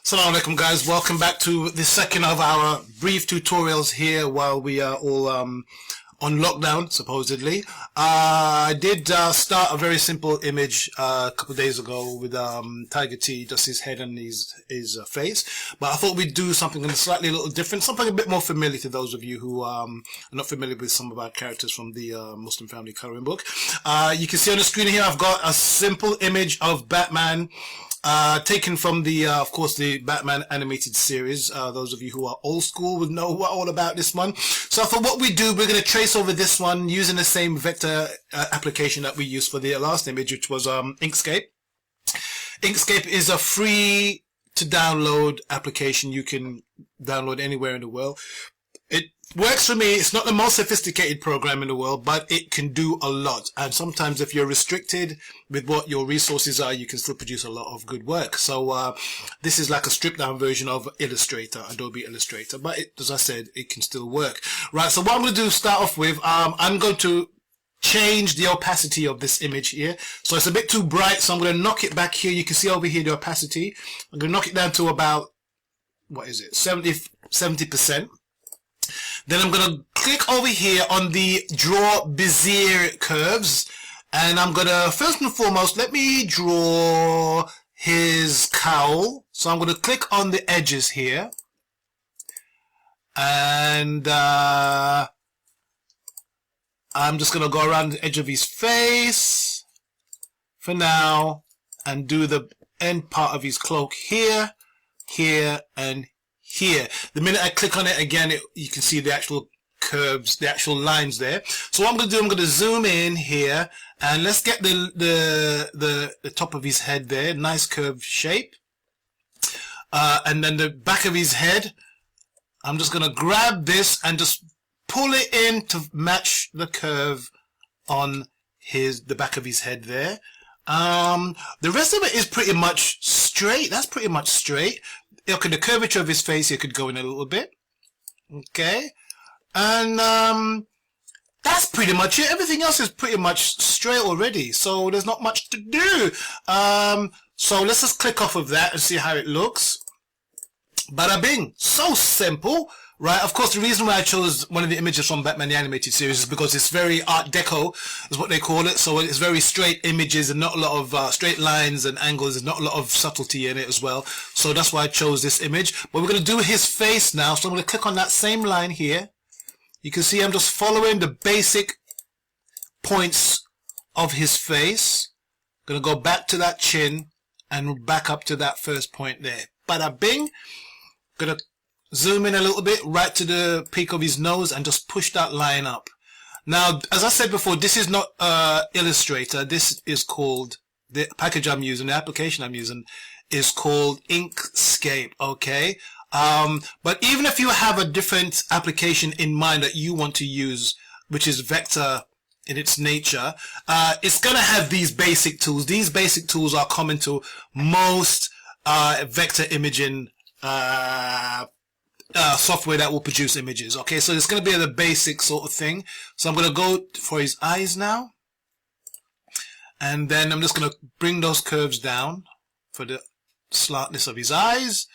Assalamu alaikum guys, welcome back to the second of our brief tutorials here while we are all on lockdown supposedly. I did start a very simple image a couple of days ago with Tiger T, just his head and his face, but I thought we'd do something slightly a little different, something a bit more familiar to those of you who are not familiar with some of our characters from the Muslim Family Coloring Book. You can see on the screen here I've got a simple image of Batman taken from the, of course, the Batman animated series. Those of you who are old school would know all about this one. So for what we do, we're going to trace over this one using the same vector application that we used for the last image, which was Inkscape. Inkscape is a free to download application you can download anywhere in the world. It works for me. It's not the most sophisticated program in the world, but it can do a lot. And sometimes if you're restricted with what your resources are, you can still produce a lot of good work. So this is like a stripped down version of Illustrator, Adobe Illustrator. But as I said, it can still work. Right, so what I'm going to do, start off with, I'm going to change the opacity of this image here. So it's a bit too bright, so I'm going to knock it back here. You can see over here the opacity. I'm going to knock it down to about, what is it, 70%. Then I'm going to click over here on the Draw Bezier Curves. And I'm going to, first and foremost, let me draw his cowl. So I'm going to click on the edges here. And I'm just going to go around the edge of his face for now. And do the end part of his cloak here, here, and here. The minute I click on it again, you can see the actual curves, the actual lines there. So what I'm going to do, I'm going to zoom in here, and let's get the top of his head there, nice curved shape. And then the back of his head, I'm just going to grab this and just pull it in to match the curve on the back of his head there. The rest of it is pretty much straight. That's pretty much straight. Okay, the curvature of his face here could go in a little bit. Okay. And that's pretty much it. Everything else is pretty much straight already. So there's not much to do. So let's just click off of that and see how it looks. Bada bing. So simple. Right, of course, the reason why I chose one of the images from Batman the Animated Series is because it's very Art Deco, is what they call it. So it's very straight images and not a lot of straight lines and angles. There's not a lot of subtlety in it as well. So that's why I chose this image. But we're going to do his face now. So I'm going to click on that same line here. You can see I'm just following the basic points of his face. Going to go back to that chin and back up to that first point there. Bada bing. Going to zoom in a little bit right to the peak of his nose and just push that line up. Now, as I said before, this is not Illustrator. This is called, the package I'm using, the application I'm using is called Inkscape, okay? But even if you have a different application in mind that you want to use, which is vector in its nature, it's going to have these basic tools. These basic tools are common to most vector imaging software that will produce images. Okay, so it's going to be the basic sort of thing. So I'm going to go for his eyes now, and then I'm just going to bring those curves down for the slantness of his eyes.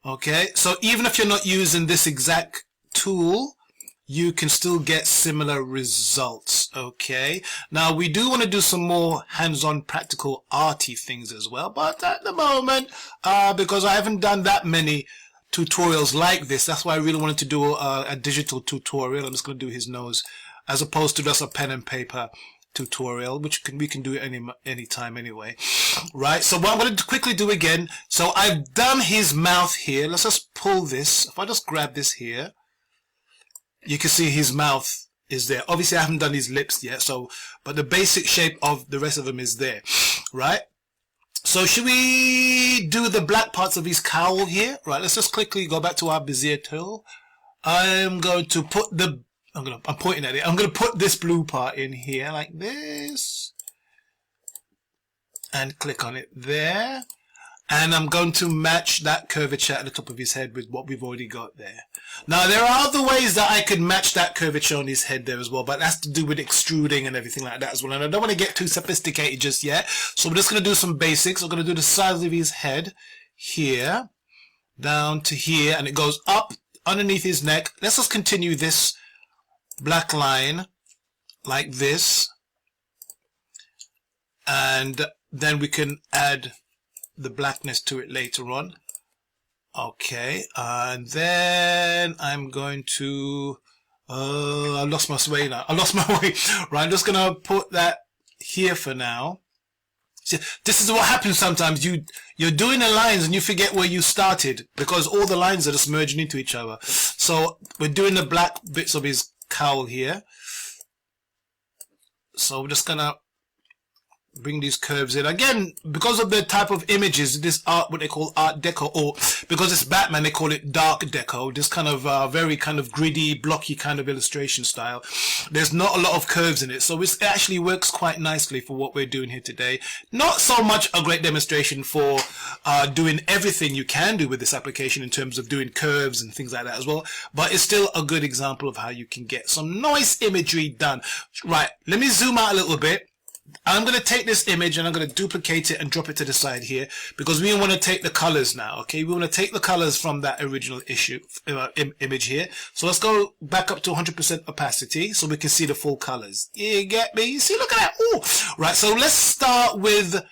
Okay, so even if you're not using this exact tool, you can still get similar results. Okay, now we do want to do some more hands-on practical arty things as well, but at the moment, because I haven't done that many tutorials like this, that's why I really wanted to do a digital tutorial. I'm just going to do his nose as opposed to just a pen and paper tutorial, which we can do any time anyway. Right, so what I'm going to quickly do again, so I've done his mouth here. Let's just pull this. If I just grab this here, you can see his mouth is there. Obviously I haven't done his lips yet, so but the basic shape of the rest of them is there. Right, so should we do the black parts of his cowl here? Right, let's just quickly go back to our Bezier tool. I'm going to put I'm pointing at it. I'm going to put this blue part in here like this. And click on it there. And I'm going to match that curvature at the top of his head with what we've already got there. Now, there are other ways that I could match that curvature on his head there as well, but that's to do with extruding and everything like that as well. And I don't want to get too sophisticated just yet. So we're just going to do some basics. We're going to do the size of his head here. down to here, and it goes up underneath his neck. Let's just continue this black line like this, and then we can add the blackness to it later on. Okay, and then I'm going to I lost my way now. Right, I'm just gonna put that here for now. See, this is what happens sometimes. You're doing the lines and you forget where you started, because all the lines are just merging into each other. So we're doing the black bits of his cowl here. So we're just gonna bring these curves in again, because of the type of images, this art, what they call art deco, or because it's Batman, they call it dark deco, this kind of very kind of gritty, blocky kind of illustration style. There's not a lot of curves in it, so it actually works quite nicely for what we're doing here today. Not so much a great demonstration for doing everything you can do with this application in terms of doing curves and things like that as well, but it's still a good example of how you can get some nice imagery done. Right, let me zoom out a little bit. I'm going to take this image and I'm going to duplicate it and drop it to the side here, because we want to take the colors now. Okay, we want to take the colors from that original image here. So let's go back up to 100% opacity so we can see the full colors. You get me? You see, look at that. Oh, right. So let's start with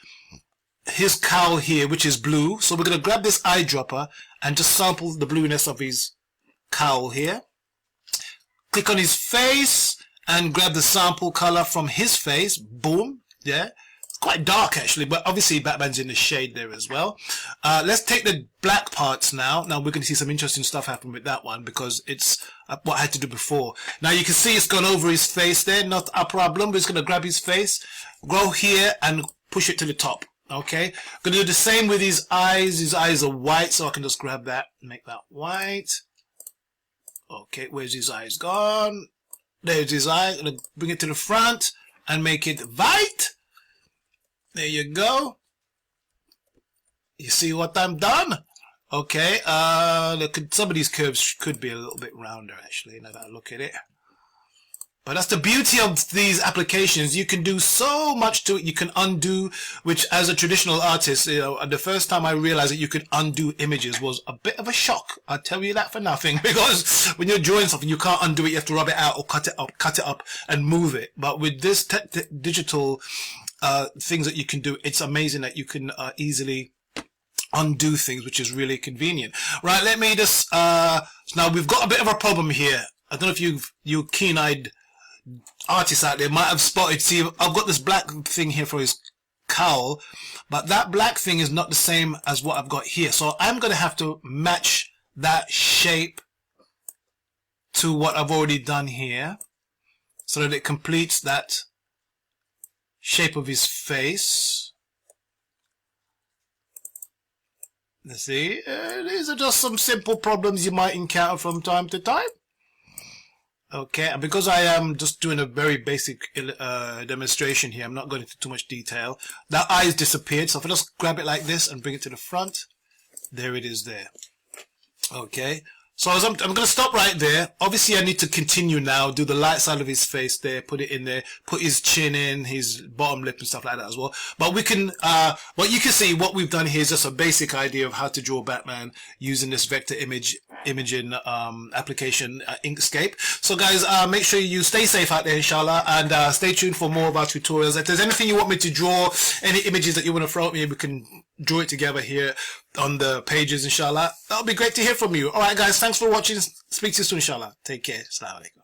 his cowl here, which is blue. So we're going to grab this eyedropper and just sample the blueness of his cowl here. Click on his face and grab the sample color from his face. Boom. Yeah, it's quite dark actually, but obviously Batman's in the shade there as well. Let's take the black parts now. Now we're going to see some interesting stuff happen with that one, because it's what I had to do before. Now you can see it's gone over his face there, not a problem. We're just going to grab his face, go here and push it to the top. Okay, going to do the same with his eyes. His eyes are white, so I can just grab that and make that white. Okay, where's his eyes gone? There's his eye. I'm going to bring it to the front and make it white. There you go. You see what I'm done? Okay. Look, some of these curves could be a little bit rounder actually, now that I look at it. But that's the beauty of these applications. You can do so much to it. You can undo, which as a traditional artist, you know, the first time I realized that you could undo images was a bit of a shock. I'll tell you that for nothing, because when you're drawing something, you can't undo it. You have to rub it out or cut it up and move it. But with this digital things that you can do, it's amazing that you can easily undo things, which is really convenient. Right, let me just, now we've got a bit of a problem here. I don't know if you keen-eyed artists out there might have spotted. See, I've got this black thing here for his cowl, but that black thing is not the same as what I've got here. So I'm going to have to match that shape to what I've already done here, so that it completes that shape of his face. Let's see, these are just some simple problems you might encounter from time to time. Okay, and because I am just doing a very basic demonstration here, I'm not going into too much detail. That eye's disappeared, so if I just grab it like this and bring it to the front, there it is there. Okay, so I'm going to stop right there. Obviously, I need to continue now, do the light side of his face there, put it in there, put his chin in, his bottom lip and stuff like that as well. But we can, what you can see, what we've done here is just a basic idea of how to draw Batman using this vector imaging application, Inkscape. So guys, make sure you stay safe out there, inshallah, and stay tuned for more of our tutorials. If there's anything you want me to draw, any images that you want to throw at me, we can draw it together here on the pages, inshallah. That'll be great to hear from you. Alright guys, thanks for watching. Speak to you soon, inshallah. Take care. Assalamu alaikum.